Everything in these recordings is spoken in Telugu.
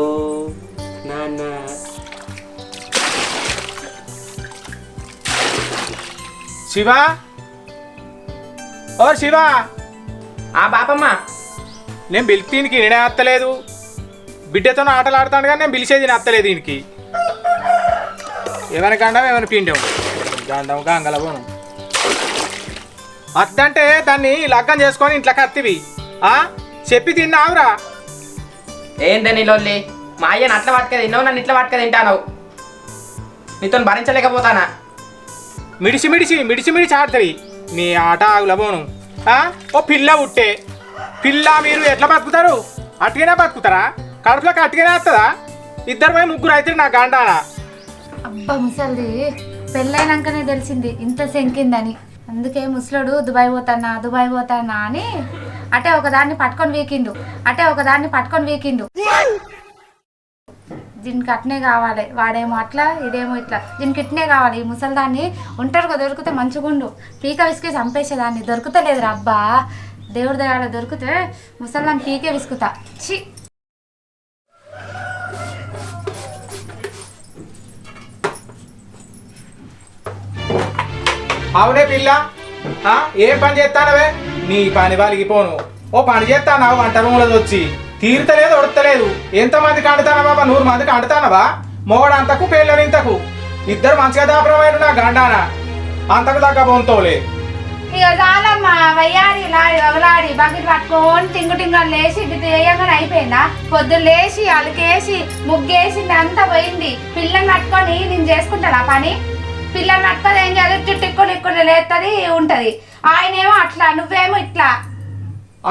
ఓ నాన్న శివా ఓ శివా. బాపమ్మ నేను పిలితీనికి నేనే అత్తలేదు. బిడ్డతో ఆటలు ఆడుతాను కానీ నేను పిలిచేది నేను అత్తలేదు దీనికి. ఏమైనా గండం ఏమైనా పిండం గండం గంగల పోను అత్తంటే దాన్ని లగ్గం చేసుకొని ఇంట్లోకి అత్తివి చెప్పి తిన్నావురా. ఏంటని లొల్లి? మా అయ్యని అట్లా పట్టుక తిన్నావు, నన్ను ఇట్లా పట్టుక తింటాను. నీతో భరించలేకపోతానా? మిడిసి మిడిసి మిడిసి మిడిసి ఆడుతుంది నీ ఆట ఆగుల పోను. ఓ పిల్ల పుట్టే పిల్ల మీరు ఎట్లా బతుకుతారు? అట్టుగానే బతుకుతారా? కడుపులోకి అట్టుగానే వస్తుందా? ఇద్దరు పోయి ముగ్గురు అయితే నా గండానా. అబ్బా ముసలిది పెళ్ళైనాకనే తెలిసింది ఇంత శంకిందని. అందుకే ముసలోడు దుబాయ్ పోతానా అని అటే ఒకదాన్ని పట్టుకొని వీకిండు. దీనికి అట్నే కావాలి, వాడేమో అట్లా ఇదేమో ఇట్లా, దీనికి ఇట్నే కావాలి. ఈ ముసలిదాన్ని ఒంటరిగా దొరికితే మంచిగుండు, పీక విసికి చంపేసేదాన్ని. దొరుకుతలేదురా అబ్బా, దేవుడి దగ్గర దొరికితే ముసలిదాన్ని పీకే విసుకుతా. ఛీ. అవునే పిల్ల, ఏం పని చేస్తానవే? నీ పని వాళ్ళకి పోను. ఓ పని చేస్తానా వంట రూమ్లో వచ్చి తీరుతలేదు ఒడతలేదు. ఎంతమందికి అంటుతానా బాబా? 100 మందికి అంటుతానవా? మొగడు అంతకు పేర్లను ఇంతకు ఇద్దరు మంచిగా దాపరమైన నా గండాన అంతకు దగ్గర బొంతోలే. ఇక చాలమ్మా వయ్యారి వగలాడి బకెట్ పట్టుకొని టింగు లేచి ఇది వేయంగానే అయిపోయిందా? పొద్దున్న లేచి అలకేసి ముగ్గేసింది అంతా పోయింది. పిల్లని పట్టుకొని నేను చేసుకుంటాను ఆ పని. పిల్లని పట్టుకొని ఏం చేయాలి? టిక్కులు లేస్తుంది ఉంటది. ఆయనేమో అట్లా, నువ్వేమో ఇట్లా.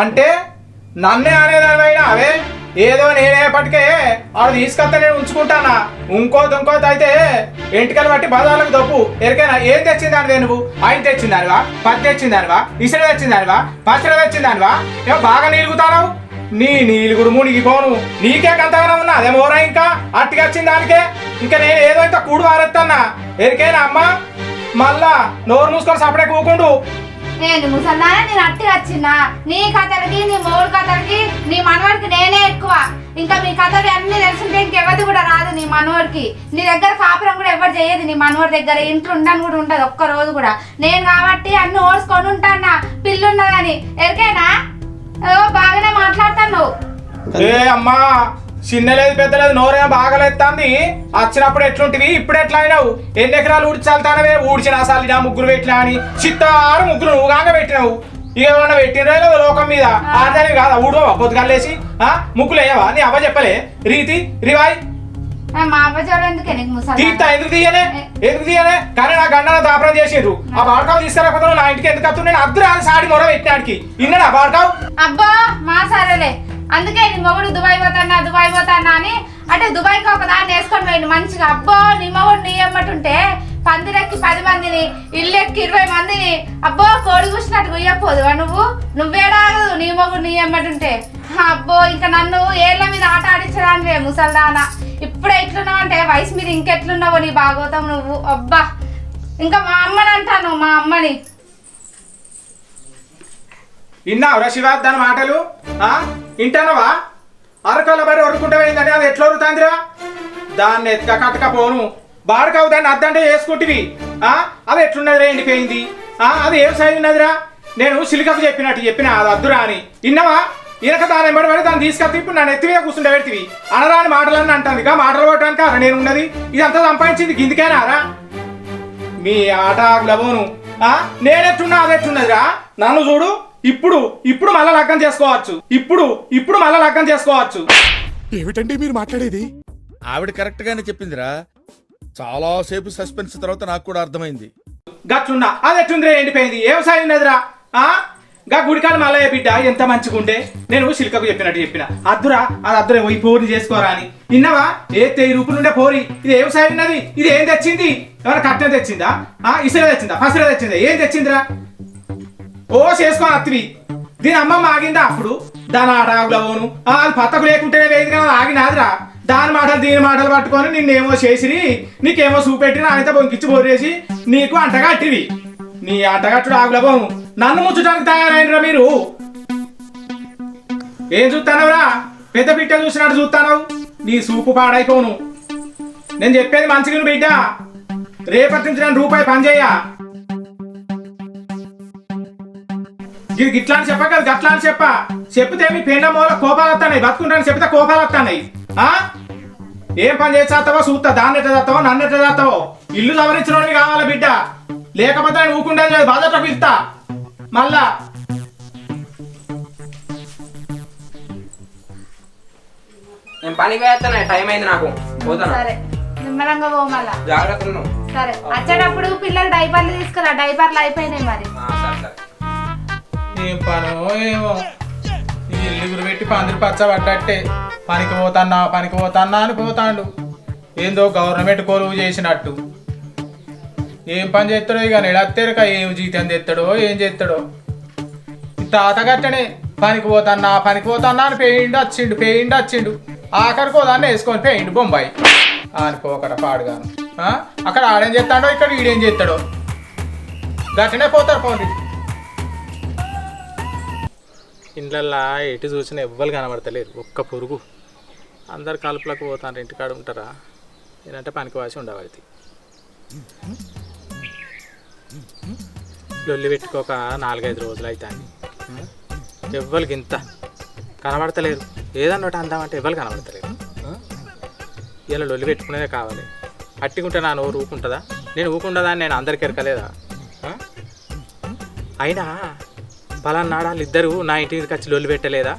అంటే నన్నే అనేదానివైనా అవే ఏదో నేనేపటికే ఆడు తీసుకొస్తా నేను ఉంచుకుంటానా. ఇంకోటి అయితే ఎంటికలు బట్టి బజార్లకు దప్పు ఎరికైనా. ఏం తెచ్చిందానివే నువ్వు? ఆయన తెచ్చిందానివా? పత్తి తెచ్చిందానివా? ఇసుక తెచ్చిందానివా? పచ్చడి తెచ్చిందానివా? ఏమో బాగా నీలుగుతావు. నీ నీలుగుడు మునిగిపోను. నీకే కంతగానే ఉన్నా అదే మోరా. ఇంకా అట్టికి వచ్చిన దానికే ఇంకా నేను ఏదో ఇంత కూడు వారెత్తన్నా ఎరికైనా అమ్మ. మళ్ళా నోరు మూసుకొని సపడే కూకుండు. నేను ముసల్దానే, నేను అట్టి వచ్చినా. నీ కథలకి, నీ మూడు కథలకి, నీ మనవాడికి నేనే ఎక్కువ. ఇంకా మీ కథలు అన్ని తెలుసుంటే ఇంకెవరిది కూడా రాదు నీ మనవాడికి. నీ దగ్గర కాపురం కూడా ఎవరు చేయదు నీ మనవాడి దగ్గర. ఇంట్లో ఉండని కూడా ఉండదు ఒక్క రోజు కూడా. నేను కాబట్టి అన్ని ఓడ్చుకొని ఉంటానా పిల్లున్నదని. ఎరికేనా? బాగానే మాట్లాడతాను. ఏ అమ్మా, చిన్నలేదు పెద్దలేదు నోరేమో బాగాలేస్తుంది. వచ్చినప్పుడు ఎట్లుంటివి, ఇప్పుడు ఎట్లా అయినావు? 8 ఎకరాలు ఊడ్చాల్తానవే. ఊడ్చిన సాలినా ముగ్గురు పెట్టినా అని చిత్తారు ముగ్గురు నువ్వు కాగా పెట్టినావు. ఏమన్నా పెట్టినరే లోకం మీద ఆడదాని కాదా? ఊడవా పొద్దుగాలేసి ముగ్గులు వేయవా? నీ అవ్వ చెప్పలే రీతి రివాయ్? మా అవ్వజోడు ఎందుకే నీకు ముసలి తీర్థ ఎందుకు తీయనే? కానీ నా గండన దాపరం చేసిండ్రు. ఆ బాడకావు తీసుకురాకపోతే నా ఇంటికి ఎందుకు వస్తుంది? నేను అద్దరు రాని సాడి మొర పెట్టినాడికి ఇన్నాడు ఆ బాడకావు. అబ్బా మా సరేలే, అందుకే నీ మొగుడు దుబాయ్ పోతానా అని అంటే దుబాయ్కి ఒక దాన్ని వేసుకొని పోయింది మంచిగా. అబ్బో నీ మొగుడు నీ అమ్మటుంటే పందిరెక్కి 10 మందిని, ఇల్లు ఎక్కి 20 మందిని అబ్బో కోడి కూసినట్టు గుయ్యకపోదువా నువ్వు? నువ్వేడాదు నీ మొగుడు నీ అమ్మటుంటే. అబ్బో ఇంకా నన్ను ఏళ్ళ మీద ఆట ఆడించడానివే ముసల్దానా. ఇప్పుడే ఎట్లున్నావు అంటే వయసు మీద ఇంకెట్లున్నావో నీ బాగోతావు నువ్వు. అబ్బా ఇంకా మా అమ్మని అంటాను, మా అమ్మని. విన్నావురా శివార్థాన్ని మాటలు? వింటానవా? అరకల బరి వరుకుంటే పోయిందని అది ఎట్లా వరుకుతుందిరా? దాన్ని ఎత్తుక కట్టకపోను. బాడకావు దాన్ని అద్దంటే వేసుకుంటువి. అది ఎట్లున్నదిరా? ఎండిపోయింది. అది ఏం సైజు ఉన్నదిరా? నేను సిలికకు చెప్పిన అది అద్దురా అని విన్నావా? ఈయనక దాని ఎంబడి పడి దాన్ని తీసుకొచ్చి ఇప్పుడు నన్ను ఎత్తివే కూర్చుంటే పెడితివి. అనరాని మాటలన్నీ అంటుంది. మాటలు కొట్టడానికి అరా నేను ఉన్నది? ఇదంతా సంపాదించింది గిందికేనారా? మీ ఆట ఆగులబోను. నేనెట్లున్నా అది ఎట్లున్నదిరా? నన్ను చూడు. ఇప్పుడు మళ్ళా లగ్గం చేసుకోవచ్చు. ఇప్పుడు మళ్ళా లగ్గం చేసుకోవచ్చు. ఏమిటండి మీరు మాట్లాడేది? ఆవిడ కరెక్ట్ గానే చెప్పిందిరా. చాలా సేపు సస్పెన్స్ తర్వాత నాకు కూడా అర్థమైంది. గట్లున్నా అది ఎట్లుందిరా? ఎండిపోయింది. ఏం సాయి ఉన్నదిరా? గా గుడికాడ మల్లయ్య బిడ్డ ఎంత మంచిగుండే. నేను సిల్కకు చెప్పిన అద్దురా, అది అద్దురా పోయి పోరి చేసుకోరా అని విన్నావా? ఏ 10 రూపాయలు ఉండే పోరి. ఇది ఏం సాయి ఉన్నది? ఇది ఏం తెచ్చింది? ఏమైనా కట్నం తెచ్చిందా? ఇసుక తెచ్చిందా? పసర తెచ్చిందా? ఏం తెచ్చిందిరా? ఓ చేసుకొని అత్తివి. దీని అమ్మమ్మ ఆగిందా అప్పుడు? దాని ఆట ఆగులవోను. అది పత్తకు లేకుంటేనే వేది కదా ఆగినాదిరా. దాని మాటలు దీని మాటలు పట్టుకొని నిన్నేమో చేసిరి, నీకేమో చూపెట్టిన ఆయనతో బొంకిచ్చి బోరేసి నీకు అంటగట్టివి. నీ అంటగట్టుడు ఆగులబోను. నన్ను ముచ్చడానికి తయారైనరా మీరు? ఏం చూస్తానవరా? పెద్ద పిట్ట చూసినట్టు చూస్తానవు. నీ సూపు పాడైపోను. నేను చెప్పేది మంచిగా విను బిడ్డ. రేపటి నుంచి నేను రూపాయి పని చేయ. ఇది గిట్లా అని చెప్ప కదా, గట్లా అని చెప్తే మీ పెండ మూల కోపాలు వస్తాయి. బతుకుంటాను చెప్తే కోపాలు వస్తాయి. ఏం పని చేస్తావో చూస్తా. దాన్ని ఎట్లా చేస్తావో నన్ను ఎట్లా చేస్తావో. ఇల్లు సవరించడానికి కావాలా బిడ్డ, లేకపోతే నేను ఊకుండేది లేదు. బాధట పిలుస్తా మళ్ళా. నేను పనికి వేస్తాను, టైం అయింది నాకు, పోతాను. సరే నిమ్మలంగా పో మళ్ళా. జాగ్రత్త ఉన్నావు. సరే వచ్చేటప్పుడు పిల్లలు డైపర్లు తీసుకురా. డైపర్లు అయిపోయినాయి మరి. సరే సరే. ఏం పనో ఏమో, ఈ ఇల్లు పెట్టి పందిరి పచ్చ పడ్డట్టే. పనికి పోతాన్నా అని పోతాండు. ఏందో గవర్నమెంట్ కొలువు చేసినట్టు. ఏం పని చేస్తాడో ఇక నెడత్తేరక. ఏం జీతం తెస్తాడో ఏం చేస్తాడో. తాత గట్టనే పనికి పోతాన్నా అని పేయిండు వచ్చిండు. ఆఖరికో దాన్ని వేసుకొని పేయిండు బొంబాయి అనుకోకట పాడుగాను. అక్కడ ఆడేం చేస్తాడో ఇక్కడ ఈడేం చేస్తాడో. గట్టనే పోతారు పోండి. ఇండ్లల్లా ఎటు చూసినా ఎవ్వరు కనబడతలేరు, ఒక్క పురుగు. అందరు కలుపులకు పోతారు, ఇంటికాడ ఉంటారా? నేనంటే పనికి వాసి ఉండబడితే లొల్లి పెట్టుకోక 4-5 రోజులు అవుతాయి. ఎవ్వరికి ఇంత కనబడతలేరు. ఏదన్నా ఒకటి అందామంటే ఎవ్వరు కనబడతలేరు. ఇలా లొల్లి పెట్టుకునేదే కావాలి. అట్టికుంటే నా నోరు ఊకుంటుందా? నేను ఊకుండదా అని నేను అందరికి ఎరకలేదా? అయినా పలానాడు వాళ్ళిద్దరూ నా ఇంటి మీదకి వచ్చి లొల్లి పెట్టలేదా?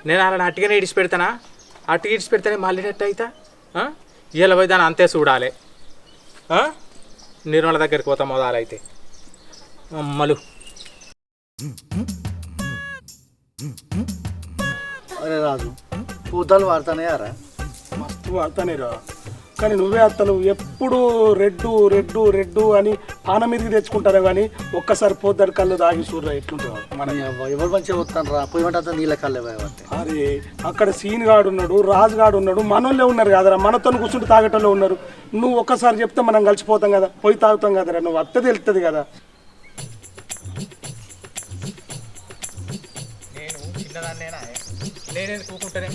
నేను అలా అట్టిగానే ఇడిచి పెడతానా? అట్టిగా ఇడిచి పెడితేనే మళ్ళీ నెట్ అవుతా. ఇలా పోయి దాన్ని అంతే చూడాలి. నిర్మల దగ్గరికి పోతాం మొదలైతే అమ్మలు. అరే రాజు, పూతలు వాడతానే రా? మస్తు వాడతానే రా, కానీ నువ్వే అత్తను ఎప్పుడు రెడ్డు అని పాన మీదకి తెచ్చుకుంటారు. కానీ ఒక్కసారి పోద్దరు కళ్ళు దాగి చూడరా ఎట్లుంటావు. మన ఎవరు మంచిగా వస్తాను రా, పోయిమంటే నీళ్ళ కళ్ళే పోయేవాడి. అరే అక్కడ సీన్ గాడు ఉన్నాడు, రాజుగాడు ఉన్నాడు, మనోళ్ళే ఉన్నారు కదరా. మనతో కూర్చుంటే తాగటంలో ఉన్నారు. నువ్వు ఒక్కసారి చెప్తే మనం కలిసిపోతాం కదా, పోయి తాగుతాం కదరా. నువ్వు అత్త తెలుస్తుంది కదా. నేను చిన్నదాన్నేనా? నేనేది కూకుంటానే?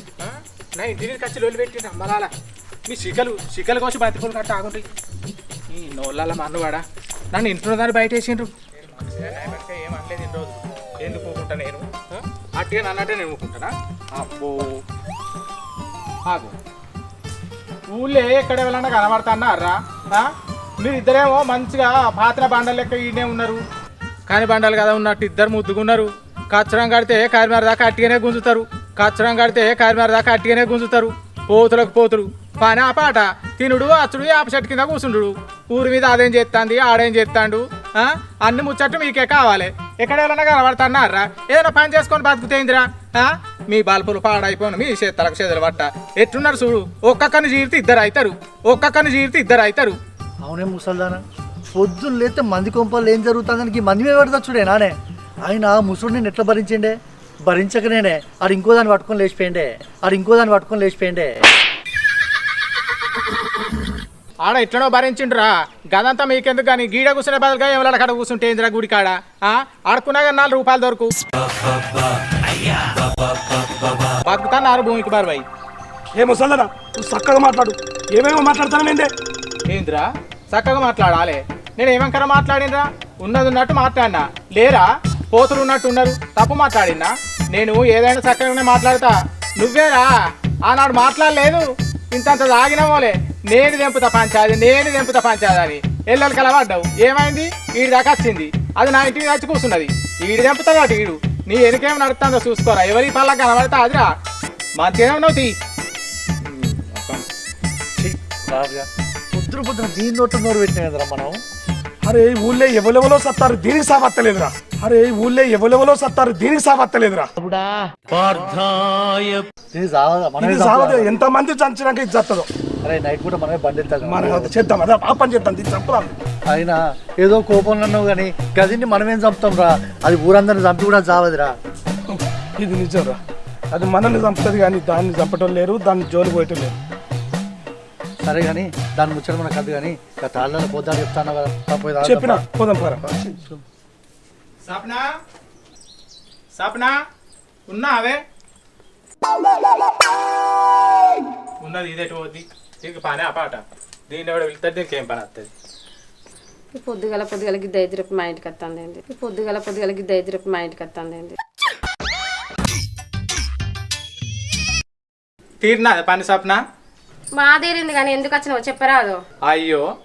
నా ఇంటి మీద ఖర్చు లొల్లి పెట్టిండు అమ్మలాల. మీ శిఖలు కోసి బతికులు కట్ట ఆగుంటాయి. ఈ నోళ్ళ మన్నువాడా నన్ను ఇంట్లో దాన్ని బయట వేసిండ్రు. ఏమనలేదు ఇన్ని రోజులు. ఎందుకు ఊకుంటా నేను? అట్టిగా నన్నంటే నేను ఊకుంటానా? అబ్బో ఆగు. ఊళ్ళో ఎక్కడ ఎవరన్నా కనబడతాన్నారా? మీరు ఇద్దరేమో మంచిగా పాత్ర బండలు లెక్క ఈయనే ఉన్నారు. కాని బండలు కదా ఉన్నట్టు ఇద్దరు ముద్దుగున్నారు. కచ్చరం కడితే కారిమార దాకా అట్టిగానే గుంజుతారు. పోతులకు పోతులు పని ఆ పాట తినుడు అచ్చుడు యాప చెట్టు కింద కూర్చుండు. ఊరి మీద అదేం చేస్తాంది ఆడేం చేస్తాడు. అన్ని ముచ్చట్లు మీకే కావాలి. ఎక్కడ ఎవరన్నా కనబడతాన్నారా? ఏదైనా పని చేసుకొని బతుకుతేందిరా? మీ బల్పులు పాడైపోను, మీ చేతలకు చేతులు పట్ట. ఎట్టున్నారు చూడు. ఒక్కొక్కరిని జీవితే ఇద్దరు అవుతారు. అవునే ముసల్దానా, పొద్దున్న లేస్తే మంది కొంపలు ఏం జరుగుతుందని మంది మీద పడతా చూడే నానే. ఆయన ముసుడు నేను ఎట్లా భరించకనేనే ఆడు ఇంకో దాన్ని పట్టుకొని లేచిపోయిండే. ఆడ ఎట్లనో భరించిండ్రా. గదంతా మీకెందుకు కానీ గీడ కూర్చునే బదులుగా ఎవరి కాడ కూర్చుంటే ఏందిరా గుడి కాడ? ఆడుకున్నా కానీ 4 రూపాయలు దొరకు బతుకుతాన్నారు భూమికి బారుబాయి. ఏ ముసల్దానా, నువ్వు చక్కగా మాట్లాడు. ఏమేమో మాట్లాడతాను నేందే. ఏందిరా చక్కగా మాట్లాడాలి? నేను ఏమంకర మాట్లాడినరా? ఉన్నది ఉన్నట్టు మాట్లాడినా. లేరా పోతులు ఉన్నట్టు ఉన్నారు, తప్పు మాట్లాడినా? నేను ఏదైనా చక్కగానే మాట్లాడతా. నువ్వేరా ఆనాడు మాట్లాడలేదు. ఇంతంత తాగినమోలే నేను తెంపుతా పంచాది అని ఎల్లలు కలబడ్డావు. ఏమైంది? ఈడి దాకా వచ్చింది. అది నా ఇంటికి వచ్చి కూర్చున్నది. ఈడు తెంపుతాడు అటు. ఈడు నీ వెనకేం నడుస్తుందో చూసుకోరా. ఎవరి పళ్ళకి కనబడతా అదిరా మంచిగా ఉన్నావు. తీ పొద్దున దీని నోట్లు నోరు పెట్టినా కదరా మనం. అరే ఊళ్ళో ఎవరెవరో సత్తారు, దీనికి సావత్తలేదురా. ఎంత మంది చంచినాక ఇది చత్తదో. అరే నైట్ కూడా మనమే బండి మనం చేద్దాం, అదే ఆ పని చేద్దాం. దీన్ని చంపుదాం. అయినా ఏదో కోపంలో ఉన్నావు కానీ గదిని మనమేం చంపుతాం రా. అది ఊరందరిని చంపి కూడా చావదురా. ఇది నిజం రా. అది మనల్ని చంపుతుంది కానీ దాన్ని చంపటం లేరు, దాన్ని జోలి పోయటం లేరు. సరే కానీ దాని ముచ్చట మనకు కాదు కానీ తాళ్ళలో పోద్దాం చెప్తాను కదా. చెప్పినా పోదాం పోరా. సప్నా ఉన్నావే? ఉన్నది ఇదేటి పోద్ది దీనికి పని అపాట దీన్ని ఎవడో వెళ్తాడు దీనికి ఏం పని వస్తుంది పొద్దుగల గిద్ద ఎదురుపు మా ఇంటికి వస్తుందండి పొద్దుగల గిద్ద ఎదురుపు మా ఇంటికి వస్తుందండి తీరినాది పని సప్న మాదేరింది కానీ ఎందుకు వచ్చినావు చెప్పరాదు అయ్యో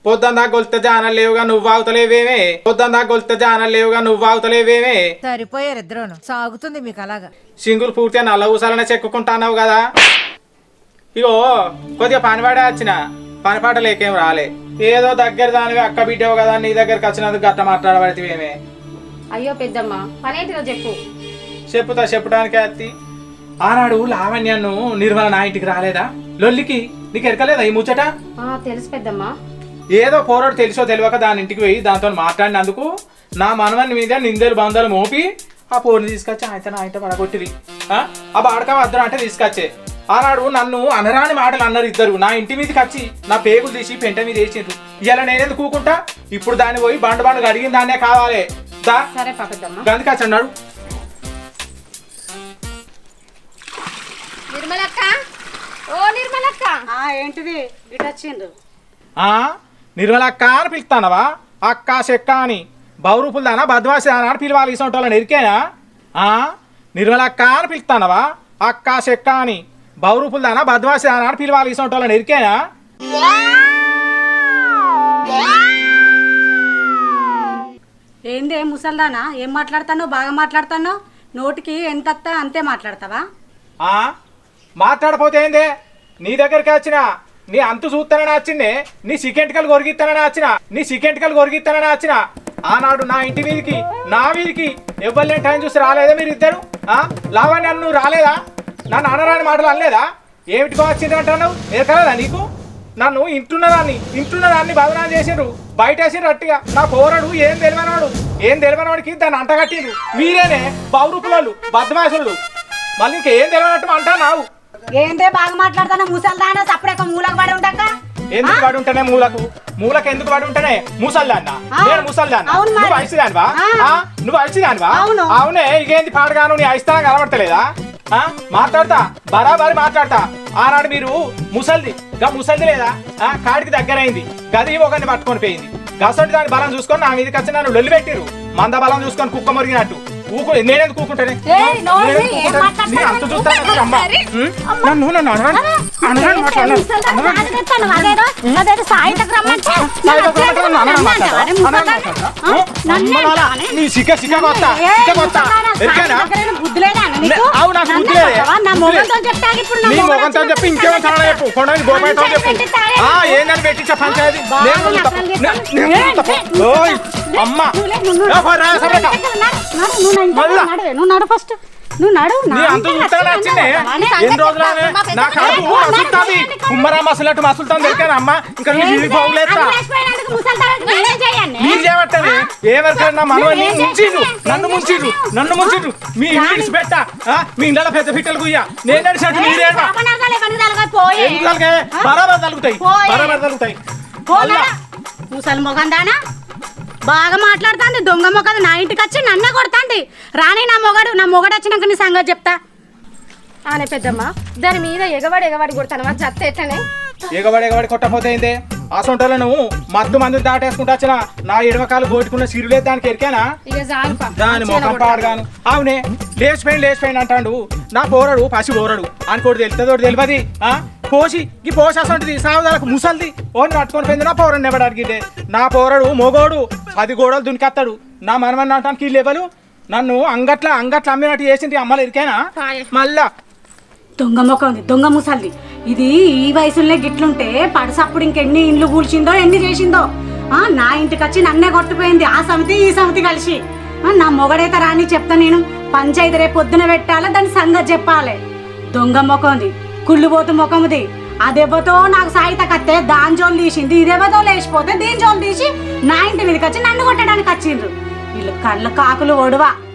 పొద్దున్న దాకా కొలితే జానలు లేవుగా నువ్వు ఆగుతలేవేమే పొద్దున్న దాకా కొలితే జానలు లేవుగా నువ్వు ఆగుతలేవేమే సరిపోయారు ఇద్దరును సాగుతుంది మీకు అలాగా సింగులు పూర్తిగా నల్ల ఊసాలనే చెక్కుకుంటున్నావు కదా ఇగో కొద్దిగా పనిపాడే వచ్చిన పనిపాట లేకేం రాలే ఏదో దగ్గర దానివి అక్క బిడ్డవు కదా నీ దగ్గరికి వచ్చినందుకు గట్ట మాట్లాడబడితేవేమే అయ్యో పెద్దమ్మ పనేంటిదో చెప్పు చెప్పడానికే అత్తి ఆనాడు లావణ్యను నిర్మల నా ఇంటికి రాలేదా లొల్లికి నీకు ఎరకలేదా ఈ ముచ్చట తెలుసు పెద్దమ్మ ఏదో పోరాడు తెలిసో తెలియక దాని ఇంటికి పోయి దాంతో మాట్లాడినందుకు నా మనవని మీద నిందలు బంధాలు మోపి ఆ పోరుని తీసుకొచ్చి ఆయన పడగొట్టిరి ఆ బాడక వద్దరం అంటే తీసుకొచ్చే ఆనాడు నన్ను అనరాని మాటలు అన్నారు ఇద్దరు నా ఇంటి మీదకి వచ్చి నా పేగులు తీసి పెంట మీద వేసిండ్రు ఇలా నేనేందుకు కూకుంటా ఇప్పుడు దాన్ని పోయి బండు అడిగిన దాన్నే కావాలి సరే పెద్దమ్మ గందుకచ్చి అన్నాడు నిర్మలక్క ఓ నిర్మలక్క ఏంటిది ఇటు వచ్చిండ్రు నిర్మలక్క అని పిలుస్తానవా అక్క చెక్క అని బౌరూపులదానా బద్వాసి దానా అని పిలవాలి ఇసొంటి వాళ్ళని ఎరికేనా నిర్మలక్క అని పిలుస్తానవా అక్క చెక్క అని బౌరూపులదానా బద్వాసి దానా అని పిలవాలి ఇసొంటి వాళ్ళని ఎరికేనా ఏందే ముసల్దానా ఏం మాట్లాడతానో బాగా మాట్లాడతానో నోటికి ఎంత అంతే మాట్లాడతావా మాట్లాడపోతే ఏందే నీ దగ్గరికి వచ్చిన నీ అంతు చూస్తానని వచ్చిందే నీ సికెంటికలు కొరిగిస్తానని వచ్చిన ఆనాడు నా ఇంటి మీదకి నా వీధికి ఎవ్వలేని టైం చూసి రాలేదా మీరు ఇద్దరు లావణ్య నువ్వు రాలేదా నన్ను అనరాని మాటలు అనలేదా ఏమిటికో వచ్చింది అంటున్నావు ఏకలేదా నీకు నన్ను ఇంటున్నదాన్ని బదనా చేసిండ్రు బయట వేసిండ్రు అట్టిగా నా పోరడు ఏం తెలియనివాడికి దాన్ని అంటగట్టిండ్రు మీరేనే బౌరూపులు బద్మాసులు మళ్ళీ ఇంకేం తెలియనట్టు అంటున్నావు ఏందే బాగా మాట్లాడతానో ముసల్దానా సపరేక మూలకు పడి ఉంటాక ఎందుకు పడి ఉంటానే మూలకు ఎందుకు పడి ఉంటానే ముసల్దాన్నా నేను ముసల్దాన్నా నువ్వు అలసిదానివా అవునే ఇకేంది పాడగాను నీ అయిస్తానం కనబడతలేదా మాట్లాడతా బరాబరి మాట్లాడతా ఆనాడు మీరు ముసల్ది లేదా కాడికి దగ్గరైంది గది ఒకరిని పట్టుకొని పోయింది గసంటి దాని బలం చూసుకొని నా మీదకి వచ్చి నన్ను లొల్లి పెట్టిరు మంద బలం చూసుకొని కుక్క మొరిగినట్టు నేనేది కూకుంటానే అంత చూస్తాను చెప్పి ఇంకేమో చెప్పు ఏందని పెట్టించా పంచాయతీ అమ్మా నువ్వు నడు ఫస్ట్ నువ్వు నడు ఎన్ని రోజులనే నా కాదు కుమ్మరా మసులట్టు మసులుతాను తెలియదు అమ్మా ఇంకా మీరు చేయబట్టండి ఏమన్నా మనవని నన్ను ముంచిరు మీ ఇంగ్లీష్ పెట్ట మీ ఇంట్లో పెద్ద పిట్టలు కుయ్యా నేను నడిచినట్టు మీరే బరాబర్ తలుగుతాయి ముసలి మొగందానా బాగా మాట్లాడుతుంది దొంగ మొగదు నా ఇంటికి వచ్చి నన్నే కొడతాంది రాని నా మొగడు వచ్చినాక నీ సంగతి చెప్తా ఆనే పెద్దమ్మ దాని మీద ఎగబడి కొడతాను జత్త ఎట్లనే ఎగబడి కొట్టపోతే ఆ సొంటలను మంది దాటేసుకుంటా వచ్చిన నా ఎడమకాలు గోటుకున్న సిరులే దానికి ఎరికేనా దాని ముఖం పాడగాను అవునే లేచిపోయింది అంటాడు నా పోరడు పసి పోరడు అనుకోడు తెలుస్తుందో తెలియదు పోసి అసంటిది సాగుదాలకు ముసలిది ఓని పట్టుకొని పోయింది నా పోరడు నెబడానికి నా పోరడు మొగోడు 10 గోడలు దునికెత్తాడు నా మనమని అంటానికి లేవలు నన్ను అంగట్ల అమ్మినట్టు చేసింది అమ్మలు ఎరికేనా మళ్ళా దొంగ మొఖం దొంగ ముసలిది ఇది ఈ వయసులోనే గిట్లుంటే పడసప్పుడు ఇంకెన్ని ఇండ్లు కూల్చిందో ఎన్ని చేసిందో నా ఇంటికి వచ్చి నన్నే కొట్టిపోయింది ఆ సమితి ఈ సమితి కలిసి నా మొగడైతే రాని చెప్తా నేను పంచాయతీ రేపు పొద్దున పెట్టాలి దాని సంగతి చెప్పాలి దొంగ మొఖంది కుళ్ళుబోతు ముఖముది అదెవ్వతో నాకు సాయిత కత్తే దాని జోలు తీసింది ఇదెవ్వతో లేచిపోతే దీని జోలు తీసి నా ఇంటి మీదకి వచ్చి నన్ను కొట్టడానికి వచ్చిండ్రు వీళ్ళు కళ్ళ కాకులు ఒడవా